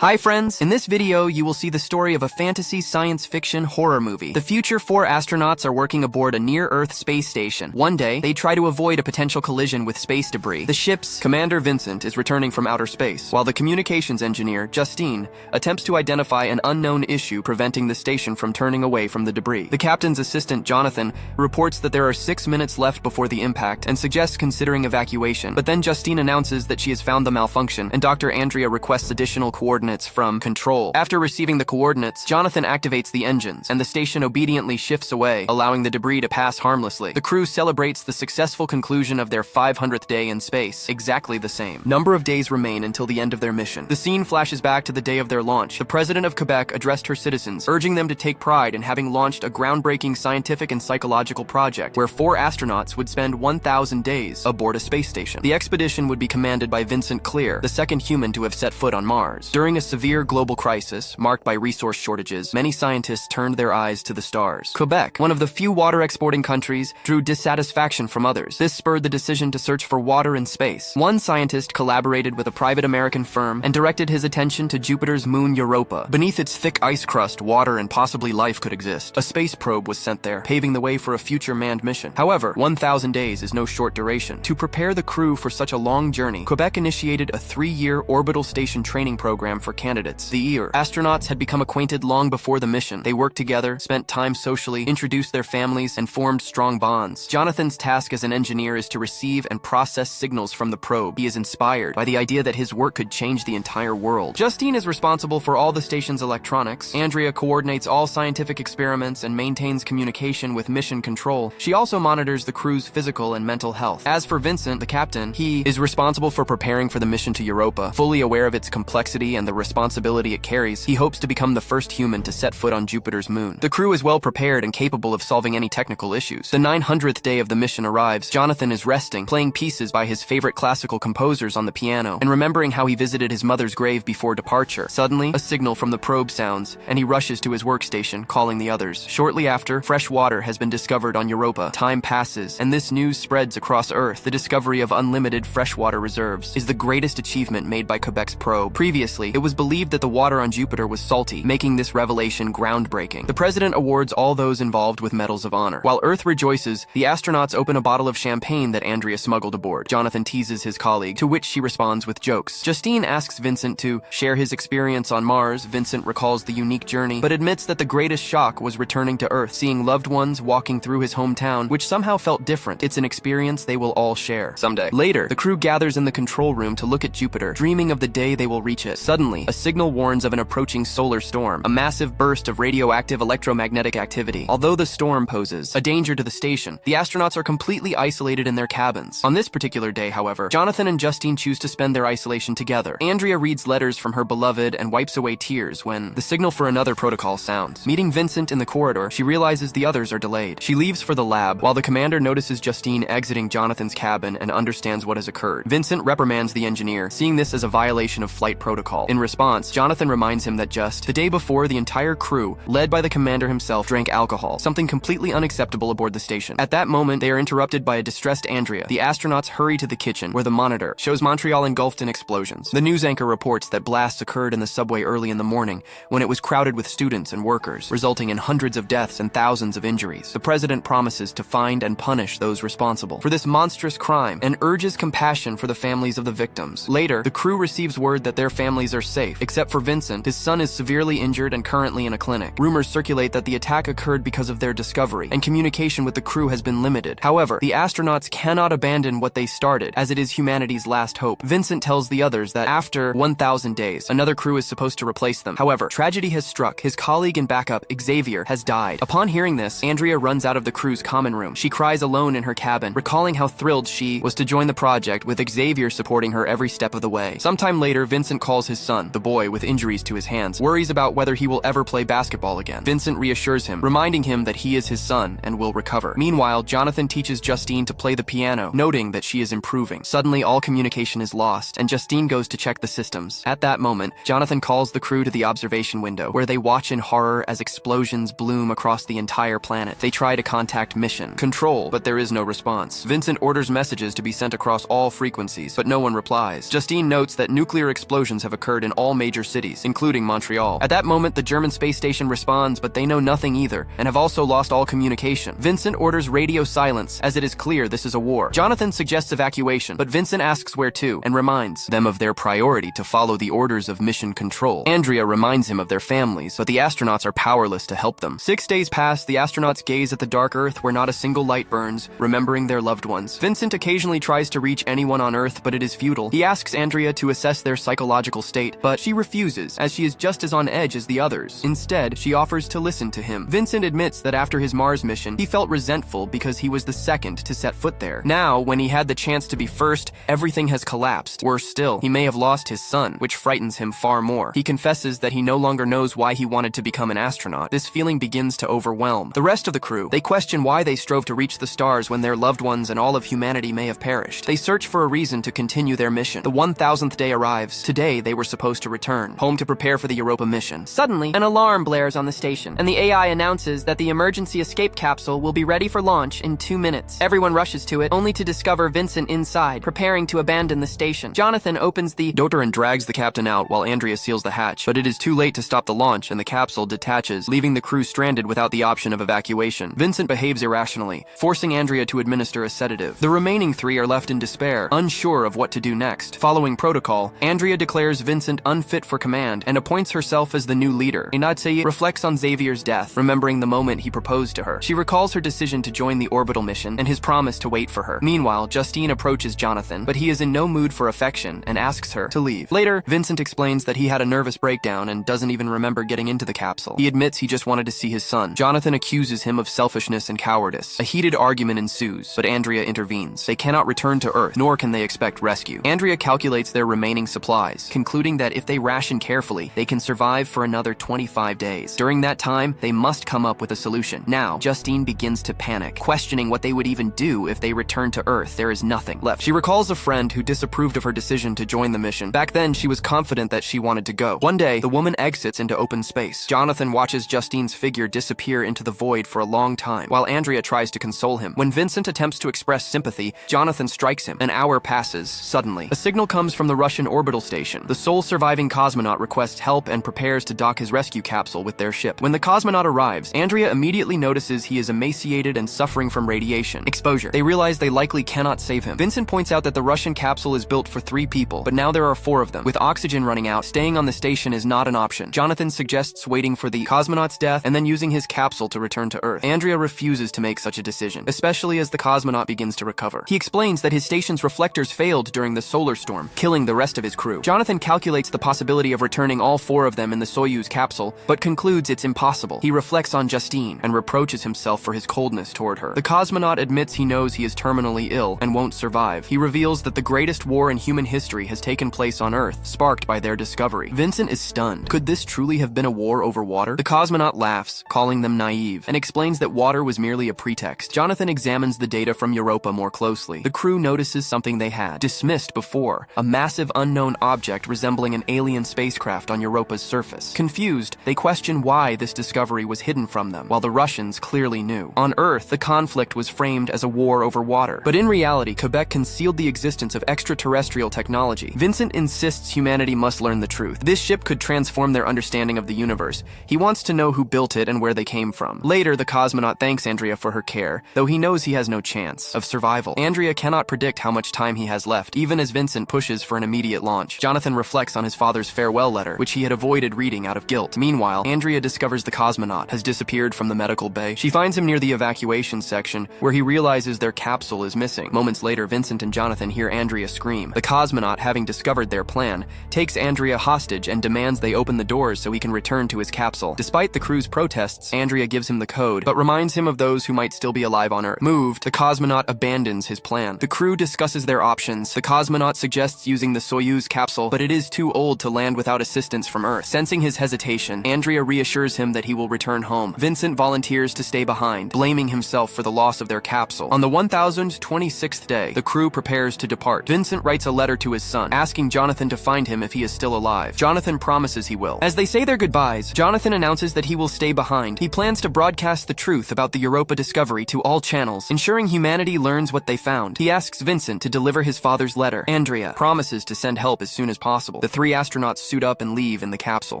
Hi friends, in this video you will see the story of a fantasy science fiction horror movie. The future 4 astronauts are working aboard a near-Earth space station. One day, they try to avoid a potential collision with space debris. The ship's Commander Vincent is returning from outer space, while the communications engineer, Justine, attempts to identify an unknown issue preventing the station from turning away from the debris. The captain's assistant, Jonathan, reports that there are 6 minutes left before the impact and suggests considering evacuation. But then Justine announces that she has found the malfunction, and Dr. Andrea requests additional coordinates from Control. After receiving the coordinates, Jonathan activates the engines, and the station obediently shifts away, allowing the debris to pass harmlessly. The crew celebrates the successful conclusion of their 500th day in space, exactly the same number of days remain until the end of their mission. The scene flashes back to the day of their launch. The president of Quebec addressed her citizens, urging them to take pride in having launched a groundbreaking scientific and psychological project where 4 astronauts would spend 1,000 days aboard a space station. The expedition would be commanded by Vincent Clear, the second human to have set foot on Mars. During a severe global crisis, marked by resource shortages, many scientists turned their eyes to the stars. Quebec, one of the few water-exporting countries, drew dissatisfaction from others. This spurred the decision to search for water in space. One scientist collaborated with a private American firm and directed his attention to Jupiter's moon Europa. Beneath its thick ice crust, water and possibly life could exist. A space probe was sent there, paving the way for a future manned mission. However, 1,000 days is no short duration. To prepare the crew for such a long journey, Quebec initiated a 3-year orbital station training program for candidates. The astronauts had become acquainted long before the mission. They worked together, spent time socially, introduced their families, and formed strong bonds. Jonathan's task as an engineer is to receive and process signals from the probe. He is inspired by the idea that his work could change the entire world. Justine is responsible for all the station's electronics. Andrea coordinates all scientific experiments and maintains communication with mission control. She also monitors the crew's physical and mental health. As for Vincent, the captain, he is responsible for preparing for the mission to Europa. Fully aware of its complexity and the responsibility it carries, he hopes to become the first human to set foot on Jupiter's moon. The crew is well prepared and capable of solving any technical issues. The 900th day of the mission arrives. Jonathan is resting, playing pieces by his favorite classical composers on the piano, and remembering how he visited his mother's grave before departure. Suddenly, a signal from the probe sounds, and he rushes to his workstation, calling the others. Shortly after, fresh water has been discovered on Europa. Time passes, and this news spreads across Earth. The discovery of unlimited freshwater reserves is the greatest achievement made by Quebec's probe. Previously, it was believed that the water on Jupiter was salty, making this revelation groundbreaking. The president awards all those involved with medals of honor. While Earth rejoices, the astronauts open a bottle of champagne that Andrea smuggled aboard. Jonathan teases his colleague, to which she responds with jokes. Justine asks Vincent to share his experience on Mars. Vincent recalls the unique journey, but admits that the greatest shock was returning to Earth, seeing loved ones walking through his hometown, which somehow felt different. It's an experience they will all share someday. Later, the crew gathers in the control room to look at Jupiter, dreaming of the day they will reach it. Suddenly, a signal warns of an approaching solar storm, a massive burst of radioactive electromagnetic activity. Although the storm poses a danger to the station, the astronauts are completely isolated in their cabins. On this particular day, however, Jonathan and Justine choose to spend their isolation together. Andrea reads letters from her beloved and wipes away tears when the signal for another protocol sounds. Meeting Vincent in the corridor, she realizes the others are delayed. She leaves for the lab, while the commander notices Justine exiting Jonathan's cabin and understands what has occurred. Vincent reprimands the engineer, seeing this as a violation of flight protocol. In response, Jonathan reminds him that just the day before, the entire crew, led by the commander himself, drank alcohol, something completely unacceptable aboard the station. At that moment, they are interrupted by a distressed Andrea. The astronauts hurry to the kitchen, where the monitor shows Montreal engulfed in explosions. The news anchor reports that blasts occurred in the subway early in the morning, when it was crowded with students and workers, resulting in hundreds of deaths and thousands of injuries. The president promises to find and punish those responsible for this monstrous crime and urges compassion for the families of the victims. Later, the crew receives word that their families are safe, except for Vincent. His son is severely injured and currently in a clinic. Rumors circulate that the attack occurred because of their discovery, and communication with the crew has been limited. However, the astronauts cannot abandon what they started, as it is humanity's last hope. Vincent tells the others that after 1,000 days, another crew is supposed to replace them. However, tragedy has struck. His colleague and backup, Xavier, has died. Upon hearing this, Andrea runs out of the crew's common room. She cries alone in her cabin, recalling how thrilled she was to join the project, with Xavier supporting her every step of the way. Sometime later, Vincent calls his son, the boy with injuries to his hands, worries about whether he will ever play basketball again. Vincent reassures him, reminding him that he is his son and will recover. Meanwhile, Jonathan teaches Justine to play the piano, noting that she is improving. Suddenly, all communication is lost, and Justine goes to check the systems. At that moment, Jonathan calls the crew to the observation window, where they watch in horror as explosions bloom across the entire planet. They try to contact Mission Control, but there is no response. Vincent orders messages to be sent across all frequencies, but no one replies. Justine notes that nuclear explosions have occurred in in all major cities, including Montreal. At that moment, the German space station responds, but they know nothing either, and have also lost all communication. Vincent orders radio silence, as it is clear this is a war. Jonathan suggests evacuation, but Vincent asks where to, and reminds them of their priority to follow the orders of Mission Control. Andrea reminds him of their families, but the astronauts are powerless to help them. 6 days pass, the astronauts gaze at the dark Earth where not a single light burns, remembering their loved ones. Vincent occasionally tries to reach anyone on Earth, but it is futile. He asks Andrea to assess their psychological state, but she refuses, as she is just as on edge as the others. Instead, she offers to listen to him. Vincent admits that after his Mars mission, he felt resentful because he was the second to set foot there. Now, when he had the chance to be first, everything has collapsed. Worse still, he may have lost his son, which frightens him far more. He confesses that he no longer knows why he wanted to become an astronaut. This feeling begins to overwhelm the rest of the crew. They question why they strove to reach the stars when their loved ones and all of humanity may have perished. They search for a reason to continue their mission. The 1000th day arrives. Today, they were supposed to return home to prepare for the Europa mission. Suddenly, an alarm blares on the station, and the AI announces that the emergency escape capsule will be ready for launch in 2 minutes. Everyone rushes to it, only to discover Vincent inside, preparing to abandon the station. Jonathan opens the door and drags the captain out while Andrea seals the hatch, but it is too late to stop the launch and the capsule detaches, leaving the crew stranded without the option of evacuation. Vincent behaves irrationally, forcing Andrea to administer a sedative. The remaining 3 are left in despair, unsure of what to do next. Following protocol, Andrea declares Vincent unfit for command and appoints herself as the new leader. Inatsei reflects on Xavier's death, remembering the moment he proposed to her. She recalls her decision to join the orbital mission and his promise to wait for her. Meanwhile, Justine approaches Jonathan, but he is in no mood for affection and asks her to leave. Later, Vincent explains that he had a nervous breakdown and doesn't even remember getting into the capsule. He admits he just wanted to see his son. Jonathan accuses him of selfishness and cowardice. A heated argument ensues, but Andrea intervenes. They cannot return to Earth, nor can they expect rescue. Andrea calculates their remaining supplies, concluding that if they ration carefully, they can survive for another 25 days. During that time, they must come up with a solution. Now, Justine begins to panic, questioning what they would even do if they return to Earth. There is nothing left. She recalls a friend who disapproved of her decision to join the mission. Back then, she was confident that she wanted to go. One day, the woman exits into open space. Jonathan watches Justine's figure disappear into the void for a long time, while Andrea tries to console him. When Vincent attempts to express sympathy, Jonathan strikes him. An hour passes. Suddenly, a signal comes from the Russian orbital station. The sole surviving cosmonaut requests help and prepares to dock his rescue capsule with their ship. When the cosmonaut arrives, Andrea immediately notices he is emaciated and suffering from radiation exposure. They realize they likely cannot save him. Vincent points out that the Russian capsule is built for 3 people, but now there are 4 of them. With oxygen running out, staying on the station is not an option. Jonathan suggests waiting for the cosmonaut's death and then using his capsule to return to Earth. Andrea refuses to make such a decision, especially as the cosmonaut begins to recover. He explains that his station's reflectors failed during the solar storm, killing the rest of his crew. Jonathan calculates the possibility of returning all 4 of them in the Soyuz capsule, but concludes it's impossible. He reflects on Justine and reproaches himself for his coldness toward her. The cosmonaut admits he knows he is terminally ill and won't survive. He reveals that the greatest war in human history has taken place on Earth, sparked by their discovery. Vincent is stunned. Could this truly have been a war over water? The cosmonaut laughs, calling them naive, and explains that water was merely a pretext. Jonathan examines the data from Europa more closely. The crew notices something they had dismissed before, a massive unknown object resembling an alien spacecraft on Europa's surface. Confused, they question why this discovery was hidden from them, while the Russians clearly knew. On Earth, the conflict was framed as a war over water, but in reality, Quebec concealed the existence of extraterrestrial technology. Vincent insists humanity must learn the truth. This ship could transform their understanding of the universe. He wants to know who built it and where they came from. Later, the cosmonaut thanks Andrea for her care, though he knows he has no chance of survival. Andrea cannot predict how much time he has left, even as Vincent pushes for an immediate launch. Jonathan reflects on his father's farewell letter, which he had avoided reading out of guilt. Meanwhile, Andrea discovers the cosmonaut has disappeared from the medical bay. She finds him near the evacuation section, where he realizes their capsule is missing. Moments later, Vincent and Jonathan hear Andrea scream. The cosmonaut, having discovered their plan, takes Andrea hostage and demands they open the doors so he can return to his capsule. Despite the crew's protests, Andrea gives him the code, but reminds him of those who might still be alive on Earth. Moved, the cosmonaut abandons his plan. The crew discusses their options. The cosmonaut suggests using the Soyuz capsule, but it is too old to land without assistance from Earth. Sensing his hesitation, Andrea reassures him that he will return home. Vincent volunteers to stay behind, blaming himself for the loss of their capsule. On the 1026th day, the crew prepares to depart. Vincent writes a letter to his son, asking Jonathan to find him if he is still alive. Jonathan promises he will. As they say their goodbyes, Jonathan announces that he will stay behind. He plans to broadcast the truth about the Europa discovery to all channels, ensuring humanity learns what they found. He asks Vincent to deliver his father's letter. Andrea promises to send help as soon as possible. The 3 astronauts suit up and leave in the capsule.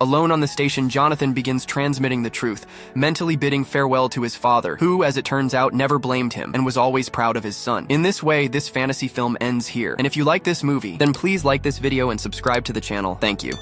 Alone on the station, Jonathan begins transmitting the truth, mentally bidding farewell to his father, who, as it turns out, never blamed him and was always proud of his son. In this way, this fantasy film ends here. And if you like this movie, then please like this video and subscribe to the channel. Thank you.